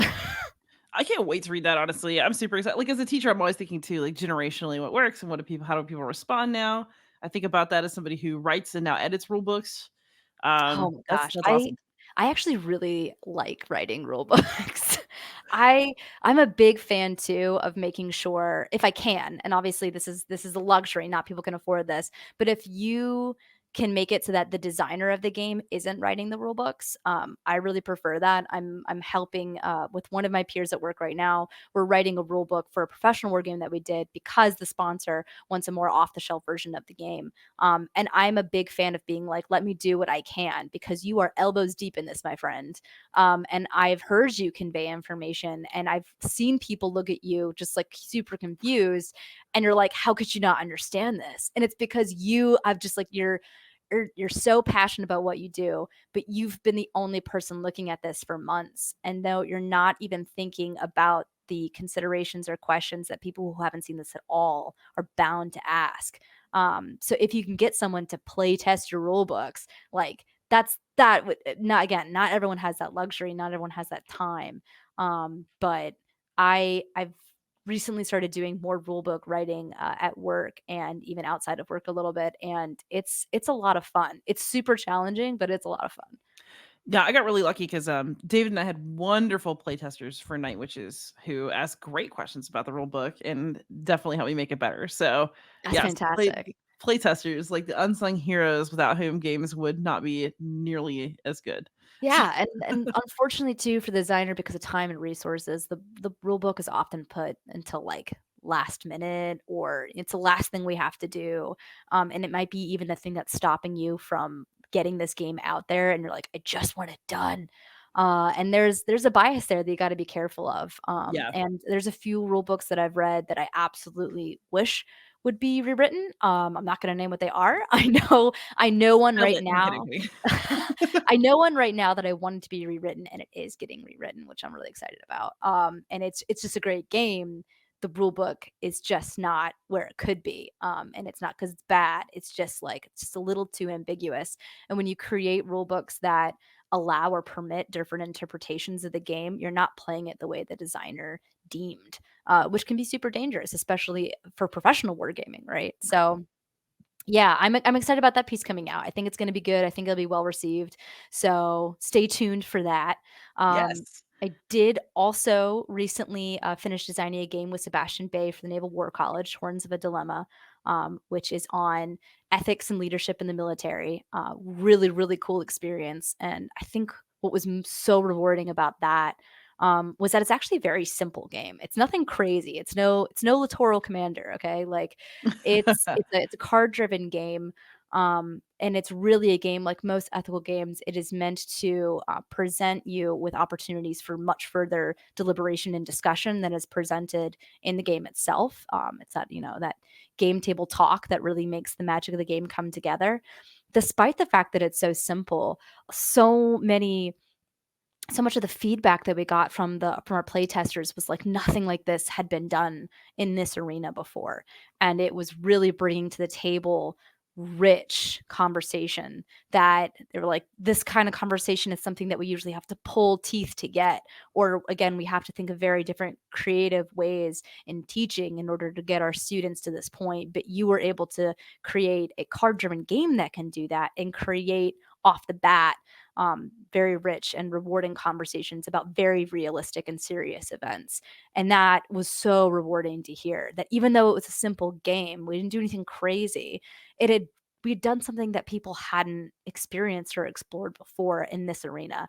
I can't wait to read that, honestly. I'm super excited. Like, as a teacher, I'm always thinking too, like, generationally, what works and how do people respond now? I think about that as somebody who writes and now edits rule books.
Oh my
That's
gosh.
that's
I
awesome.
I actually really like writing rule books. I'm a big fan too of making sure, if I can, and obviously this is a luxury, not people can afford this, but if you can make it so that the designer of the game isn't writing the rule books, I really prefer that. I'm helping with one of my peers at work right now. We're writing a rule book for a professional war game that we did because the sponsor wants a more off the shelf version of the game. And I'm a big fan of being like, let me do what I can because you are elbows deep in this, my friend. And I've heard you convey information, and I've seen people look at you just like super confused. And you're like, how could you not understand this? And it's because I've just like, you're so passionate about what you do, but you've been the only person looking at this for months. And though you're not even thinking about the considerations or questions that people who haven't seen this at all are bound to ask. So if you can get someone to play test your rule books, like not again, not everyone has that luxury, not everyone has that time. But I've recently started doing more rule book writing at work and even outside of work a little bit, and it's a lot of fun. It's super challenging, but it's a lot of fun.
Yeah, I got really lucky because David and I had wonderful playtesters for Night Witches who asked great questions about the rule book and definitely helped me make it better. So,
That's
yes,
fantastic.
playtesters, like the unsung heroes without whom games would not be nearly as good.
Yeah, and unfortunately too for the designer because of time and resources, the rule book is often put until like last minute or it's the last thing we have to do. And it might be even the thing that's stopping you from getting this game out there and you're like, I just want it done. And there's a bias there that you got to be careful of.
Yeah.
And there's a few rule books that I've read that I absolutely wish would be rewritten. I'm not going to name what they are. I know one
Spell
right
it. I'm kidding.
now. I know one right now that I wanted to be rewritten, and it is getting rewritten, which I'm really excited about. And it's just a great game. The rule book is just not where it could be, and it's not because it's bad. It's just like it's just a little too ambiguous. And when you create rule books that allow or permit different interpretations of the game, you're not playing it the way the designer deemed, which can be super dangerous, especially for professional wargaming, right? So yeah, I'm excited about that piece coming out. I think it's gonna be good. I think it'll be well received. So stay tuned for that.
Yes.
I did also recently finish designing a game with Sebastian Bay for the Naval War College, Horns of a Dilemma, which is on ethics and leadership in the military. Really, really cool experience. And I think what was so rewarding about that was that it's actually a very simple game. It's nothing crazy. It's no Littoral Commander. Okay, like it's a card driven game. And it's really a game like most ethical games. It is meant to present you with opportunities for much further deliberation and discussion than is presented in the game itself. It's that game table talk that really makes the magic of the game come together. Despite the fact that it's so simple, so many so much of the feedback that we got from our play testers was like nothing like this had been done in this arena before, and it was really bringing to the table rich conversation that they were like, this kind of conversation is something that we usually have to pull teeth to get, or again we have to think of very different creative ways in teaching in order to get our students to this point, but you were able to create a card driven game that can do that and create off the bat very rich and rewarding conversations about very realistic and serious events. And that was so rewarding to hear that even though it was a simple game, we didn't do anything crazy. It had we'd done something that people hadn't experienced or explored before in this arena.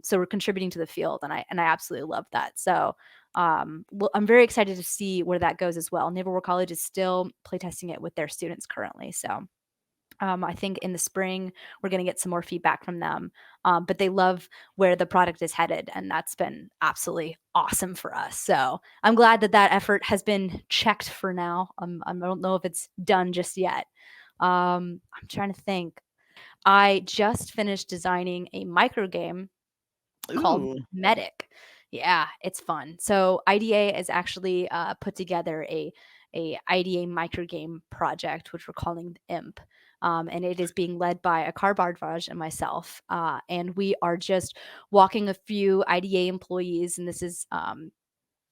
So we're contributing to the field, and I absolutely love that. So well, I'm very excited to see where that goes as well. Naval War College is still playtesting it with their students currently. So I think in the spring, we're going to get some more feedback from them. But they love where the product is headed, and that's been absolutely awesome for us. So I'm glad that that effort has been checked for now. I don't know if it's done just yet. I'm trying to think. I just finished designing a micro game called
Ooh.
Medic. Yeah, it's fun. So IDA has actually put together a IDA micro game project, which we're calling Imp. And it is being led by a Bardvaj and myself. And we are just walking a few IDA employees, and this is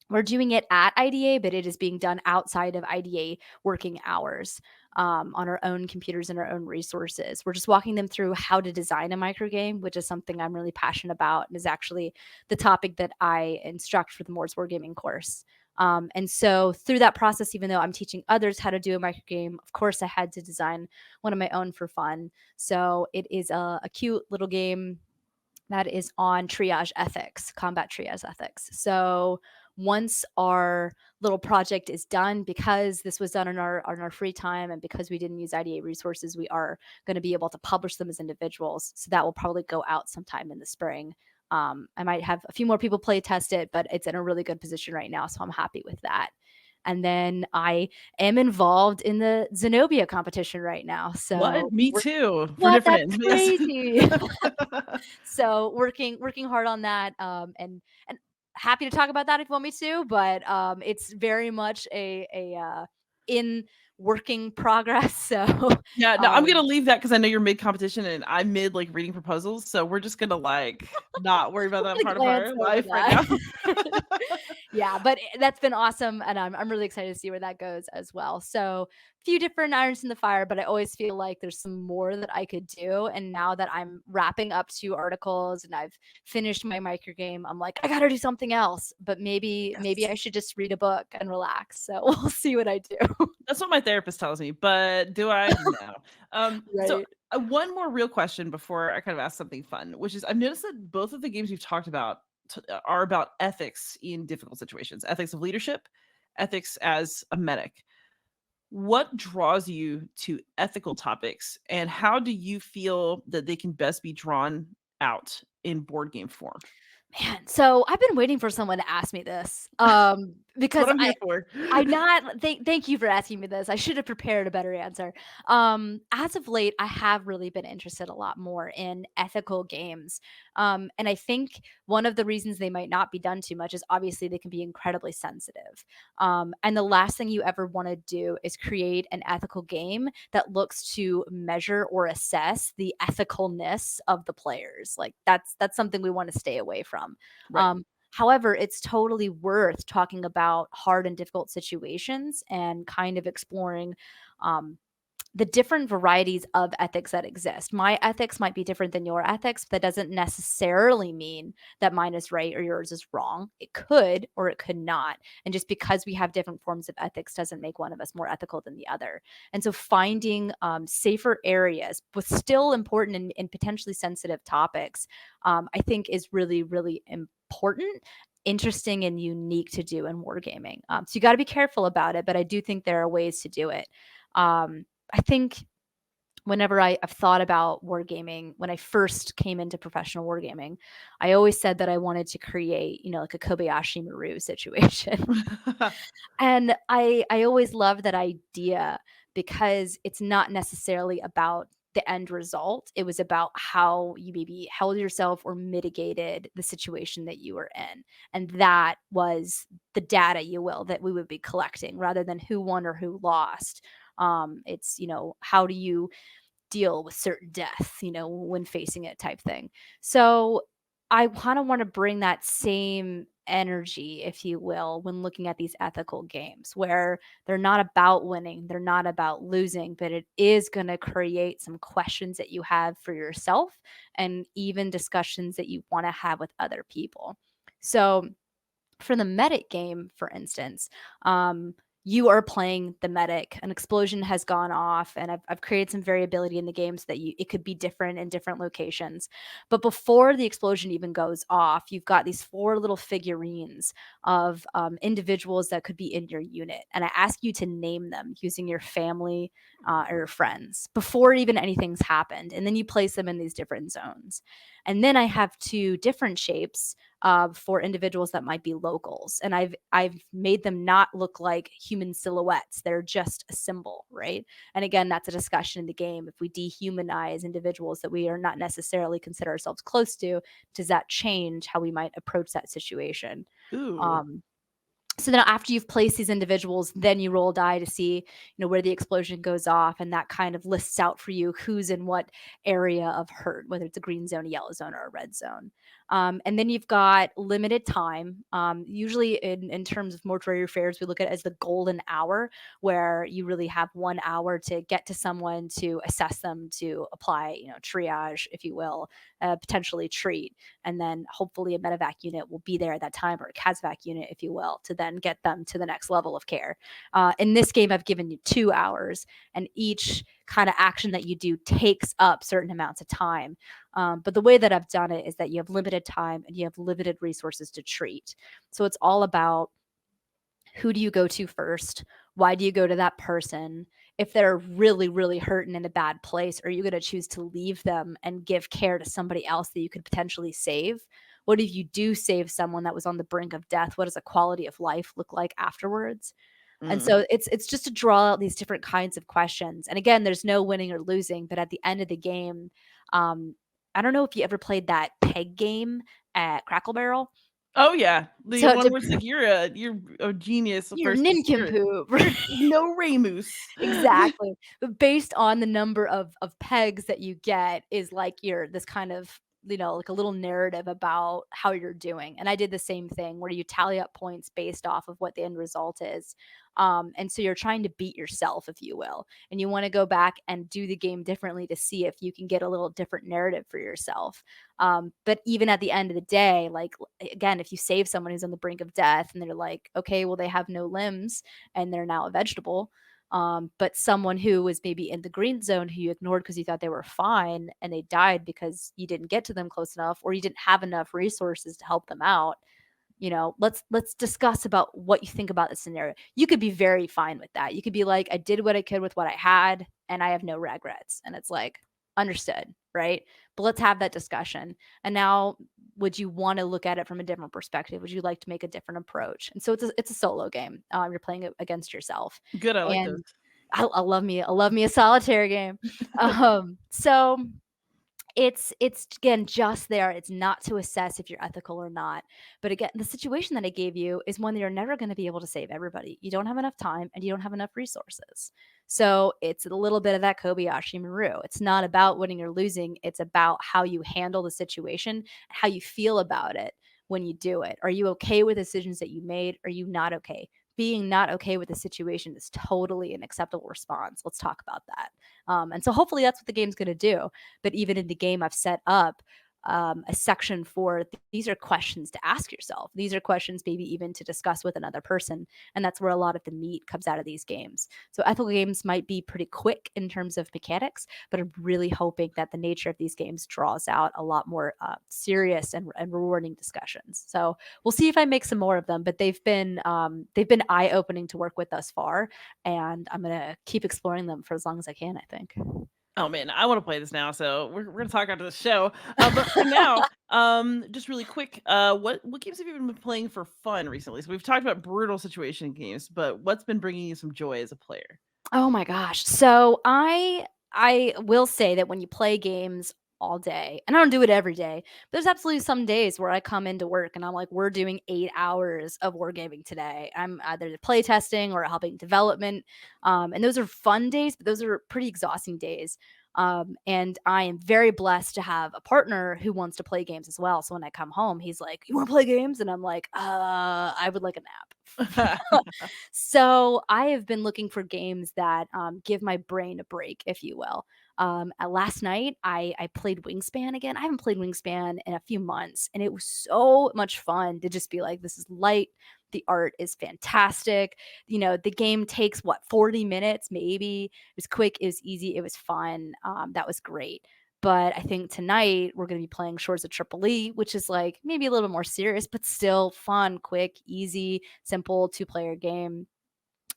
we're doing it at IDA, but it is being done outside of IDA working hours on our own computers and our own resources. We're just walking them through how to design a microgame, which is something I'm really passionate about and is actually the topic that I instruct for the Moore's Wargaming course. And so through that process, even though I'm teaching others how to do a microgame, of course, I had to design one of my own for fun. So it is a cute little game that is on triage ethics, combat triage ethics. So once our little project is done, because this was done on our free time and because we didn't use IDA resources, we are going to be able to publish them as individuals. So that will probably go out sometime in the spring. I might have a few more people play test it, but it's in a really good position right now. So I'm happy with that. And then I am involved in the Zenobia competition right now.
What?
So
Me too, for
what?
different
That's
ends, but yes.
crazy. So working hard on that, and happy to talk about that if you want me to, but it's very much a in working progress. So
Yeah, no, I'm gonna
um,
leave that because I know you're mid competition and I'm mid like reading proposals, so we're just gonna like not worry about
I'm
that
gonna
part of
glance
our
over
life right now.
that. Yeah, but that's been awesome, and I'm really excited to see where that goes as well. So, few different irons in the fire, but I always feel like there's some more that I could do. And now that I'm wrapping up 2 articles and I've finished my micro game, I'm like, I gotta do something else. But maybe I
Yes.
should just read a book and relax. So we'll see what I do.
That's what my therapist tells me, but do I? No. So
Right.
one more real question before I kind of ask something fun, which is I've noticed that both of the games we've talked about are about ethics in difficult situations, ethics of leadership, ethics as a medic. What draws you to ethical topics, and how do you feel that they can best be drawn out in board game form?
Man, so I've been waiting for someone to ask me this,
That's what
because
I'm here for.
I'm not thank you for asking me this. I should have prepared a better answer. As of late, I have really been interested a lot more in ethical games. And I think one of the reasons they might not be done too much is obviously they can be incredibly sensitive. And the last thing you ever want to do is create an ethical game that looks to measure or assess the ethicalness of the players. Like that's something we want to stay away from.
Right.
Um, However, it's totally worth talking about hard and difficult situations and kind of exploring um, the different varieties of ethics that exist. My ethics might be different than your ethics, but that doesn't necessarily mean that mine is right or yours is wrong. It could or it could not. And just because we have different forms of ethics doesn't make one of us more ethical than the other. And so finding safer areas with still important and potentially sensitive topics, I think is really, really important, interesting, and unique to do in wargaming. So you got to be careful about it, but I do think there are ways to do it. I think whenever I've thought about wargaming, when I first came into professional wargaming, I always said that I wanted to create, like a Kobayashi Maru situation. And I always loved that idea because it's not necessarily about the end result. It was about how you maybe held yourself or mitigated the situation that you were in. And that was the data, you will, that we would be collecting rather than who won or who lost. It's, how do you deal with certain death, when facing it type thing. So I kind of want to bring that same energy, if you will, when looking at these ethical games where they're not about winning, they're not about losing, but it is going to create some questions that you have for yourself and even discussions that you want to have with other people. So for the medic game, for instance, you are playing the medic. An explosion has gone off, and I've created some variability in the game so that it could be different in different locations. But before the explosion even goes off, you've got these 4 little figurines of individuals that could be in your unit, and I ask you to name them using your family or your friends before even anything's happened, and then you place them in these different zones. And then I have 2 different shapes for individuals that might be locals, and I've made them not look like human silhouettes. They're just a symbol, right? And again, that's a discussion in the game. If we dehumanize individuals that we are not necessarily consider ourselves close to, does that change how we might approach that situation?
Ooh.
Um, so then after you've placed these individuals, then you roll a die to see, where the explosion goes off, and that kind of lists out for you who's in what area of hurt, whether it's a green zone, a yellow zone, or a red zone. And then you've got limited time. Usually in terms of mortuary affairs, we look at it as the golden hour, where you really have 1 hour to get to someone, to assess them, to apply, triage, if you will, potentially treat, and then hopefully a medevac unit will be there at that time, or a CASVAC unit, if you will, to then get them to the next level of care. In this game, I've given you 2 hours, and each kind of action that you do takes up certain amounts of time. But the way that I've done it is that you have limited time and you have limited resources to treat. So it's all about, who do you go to first? Why do you go to that person? If they're really, really hurting in a bad place, are you going to choose to leave them and give care to somebody else that you could potentially save? What if you do save someone that was on the brink of death? What does a quality of life look like afterwards? And
Mm.
so it's just to draw out these different kinds of questions. And again, there's no winning or losing, but at the end of the game, I don't know if you ever played that peg game at Crackle Barrel.
Oh, yeah. The
So
one
to
where it's like, "You're a genius,
you're
first
nincompoop.
you're no Ramus."
Exactly. But based on the number of pegs that you get is like you're this kind of, like a little narrative about how you're doing. And I did the same thing where you tally up points based off of what the end result is. And so you're trying to beat yourself, if you will. And you want to go back and do the game differently to see if you can get a little different narrative for yourself. But even at the end of the day, like again, if you save someone who's on the brink of death and they're like, okay, well, they have no limbs and they're now a vegetable, but someone who was maybe in the green zone who you ignored because you thought they were fine and they died because you didn't get to them close enough or you didn't have enough resources to help them out. Let's discuss about what you think about the scenario. You could be very fine with that. You could be like, I did what I could with what I had and I have no regrets. And it's like, understood, right? But let's have that discussion. And now, would you want to look at it from a different perspective? Would you like to make a different approach? And so it's a solo game. You're playing it against yourself.
Good, I like those.
And I love me a solitaire game. So it's again just there. It's not to assess if you're ethical or not. But again, the situation that I gave you is one that you're never going to be able to save everybody. You don't have enough time and you don't have enough resources. So it's a little bit of that Kobayashi Maru. It's not about winning or losing. It's about how you handle the situation, how you feel about it when you do it. Are you okay with decisions that you made? Are you not okay? Being not okay with the situation is totally an acceptable response. Let's talk about that. And so hopefully that's what the game's going to do. But even in the game, I've set up a section for these are questions to ask yourself. These are questions maybe even to discuss with another person. And that's where a lot of the meat comes out of these games. So ethical games might be pretty quick in terms of mechanics, but I'm really hoping that the nature of these games draws out a lot more serious and rewarding discussions. So we'll see if I make some more of them, but they've been eye opening to work with thus far, and I'm gonna keep exploring them for as long as I can, I think.
Oh, man, I wanna play this now, so we're gonna talk after the show. But for now, just really quick, what games have you been playing for fun recently? So we've talked about brutal situation games, but what's been bringing you some joy as a player?
Oh my gosh. So I will say that when you play games all day, and I don't do it every day, but there's absolutely some days where I come into work and I'm like, we're doing 8 hours of wargaming today. I'm either play testing or helping development. And those are fun days, but those are pretty exhausting days. And I am very blessed to have a partner who wants to play games as well. So when I come home, he's like, "You want to play games?" And I'm like, I would like a nap." So I have been looking for games that give my brain a break, if you will. Last night, I played Wingspan again. I haven't played Wingspan in a few months, and it was so much fun to just be like, this is light. The art is fantastic. The game takes what, 40 minutes, maybe. It was quick, it was easy, it was fun. That was great. But I think tonight we're going to be playing Shores of Tripoli, which is like maybe a little bit more serious, but still fun, quick, easy, simple two-player game.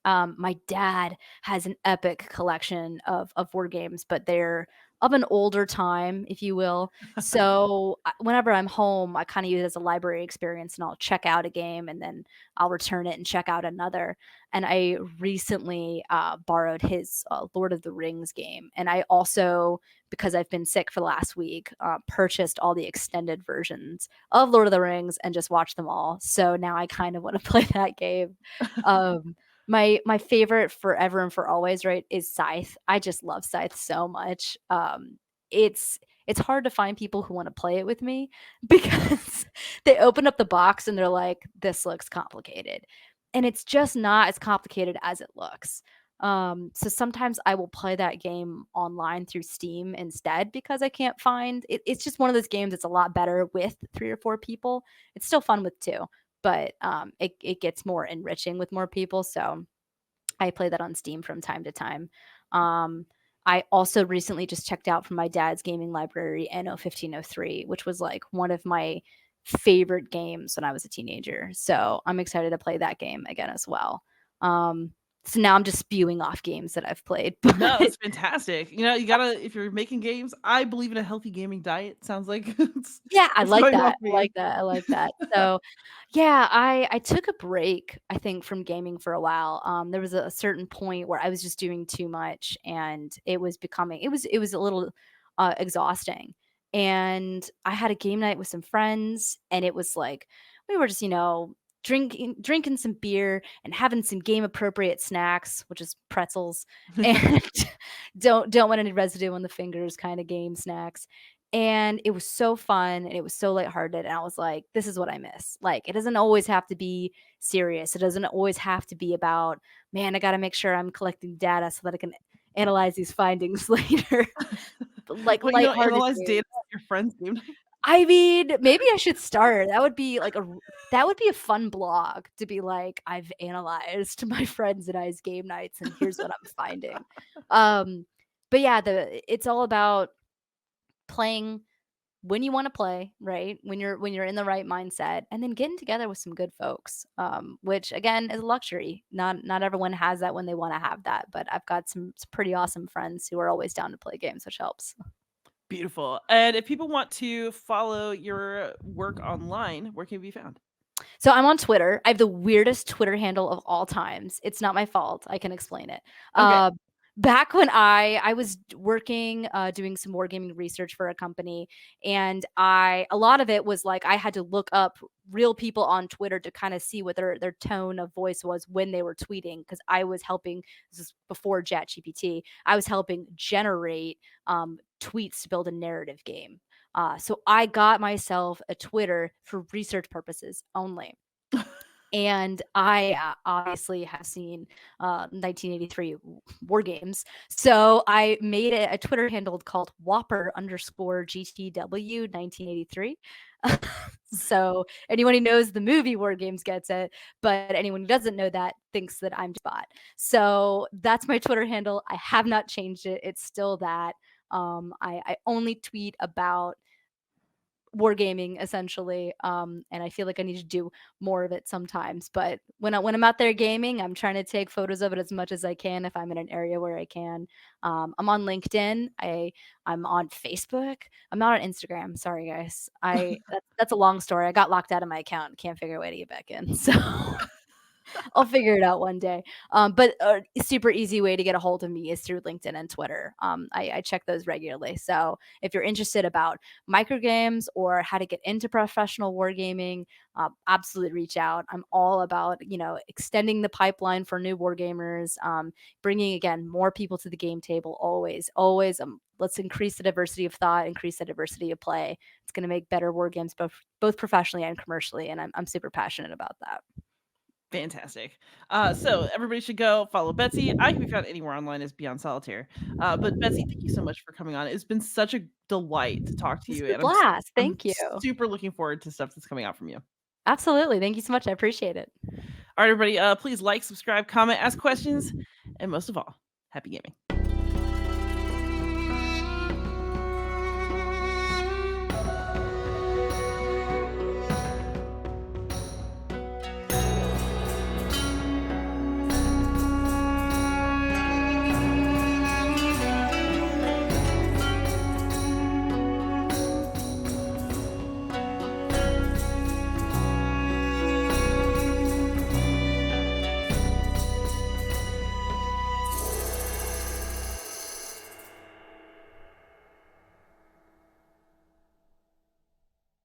My dad has an epic collection of board games, but they're of an older time, if you will. So whenever I'm home, I kind of use it as a library experience, and I'll check out a game and then I'll return it and check out another. And I recently borrowed his Lord of the Rings game, and I also, because I've been sick for the last week, purchased all the extended versions of Lord of the Rings and just watched them all. So now I kind of want to play that game. Um, my favorite forever and for always, right, is Scythe. I just love Scythe so much. It's it's hard to find people who wanna play it with me because they open up the box and they're like, "This looks complicated." And it's just not as complicated as it looks. So sometimes I will play that game online through Steam instead because I can't find it's just one of those games that's a lot better with 3 or 4 people. It's still fun with 2, but, it gets more enriching with more people, so I play that on Steam from time to time. Um, I also recently just checked out from my dad's gaming library NO 1503, which was like one of my favorite games when I was a teenager. So I'm excited to play that game again as well. So now I'm just spewing off games that I've played,
No,
but
that's fantastic. You gotta if you're making games, I believe in a healthy gaming diet. Sounds like
yeah, I
it's
like
going well
that.
for
I
you.
like that. I like that. So, yeah, I took a break, I think, from gaming for a while. There was a certain point where I was just doing too much, and it was a little exhausting. and I had a game night with some friends, and it was like we were just, drinking some beer and having some game appropriate snacks, which is pretzels, and don't want any residue on the fingers kind of game snacks. And it was so fun and it was so lighthearted. And I was like, this is what I miss. Like, it doesn't always have to be serious. It doesn't always have to be about, man, I got to make sure I'm collecting data so that I can analyze these findings later. But like
Well, you don't
lighthearted
analyze data
games.
at your friends' game night?
I mean, maybe I should start. That would be like that would be a fun blog to be like, I've analyzed my friends and I's game nights and here's what I'm finding. Um, but yeah, it's all about playing when you want to play, right? When you're in the right mindset, and then getting together with some good folks, which again is a luxury. Not everyone has that when they want to have that, but I've got some pretty awesome friends who are always down to play games, which helps.
Beautiful. And if people want to follow your work online, where can it be found?
So I'm on Twitter. I have the weirdest Twitter handle of all times. It's not my fault. I can explain it.
Okay.
Back when I was working, doing some wargaming research for a company, and a lot of it was like I had to look up real people on Twitter to kind of see what their tone of voice was when they were tweeting, because I was helping. This is before ChatGPT. I was helping generate tweets to build a narrative game. So I got myself a Twitter for research purposes only. And I obviously have seen 1983 War Games. So I made a Twitter handle called Whopper underscore GTW 1983. So anyone who knows the movie War Games gets it, but anyone who doesn't know that thinks that I'm bot. So that's my Twitter handle. I have not changed it. It's still that. I only tweet about wargaming essentially, and I feel like I need to do more of it sometimes. But when I'm out there gaming, I'm trying to take photos of it as much as I can if I'm in an area where I can. I'm on LinkedIn. I'm on Facebook. I'm not on Instagram. Sorry, guys. That's a long story. I got locked out of my account. Can't figure a way to get back in. So I'll figure it out one day. But a super easy way to get a hold of me is through LinkedIn and Twitter. I check those regularly. So if you're interested about microgames or how to get into professional wargaming, absolutely reach out. I'm all about extending the pipeline for new wargamers, bringing again more people to the game table. Always, always. Let's increase the diversity of thought, increase the diversity of play. It's going to make better war games both professionally and commercially, and I'm super passionate about that.
Fantastic. So everybody should go follow Betsy. I can be found anywhere online as Beyond Solitaire. But Betsy, thank you so much for coming on. It's been such a delight to talk to
It's
you,
been a
and
blast.
I'm
Thank you.
super looking forward to stuff that's coming out from you.
Absolutely. Thank you so much. I appreciate it.
All right, everybody, please like, subscribe, comment, ask questions, and most of all, happy gaming.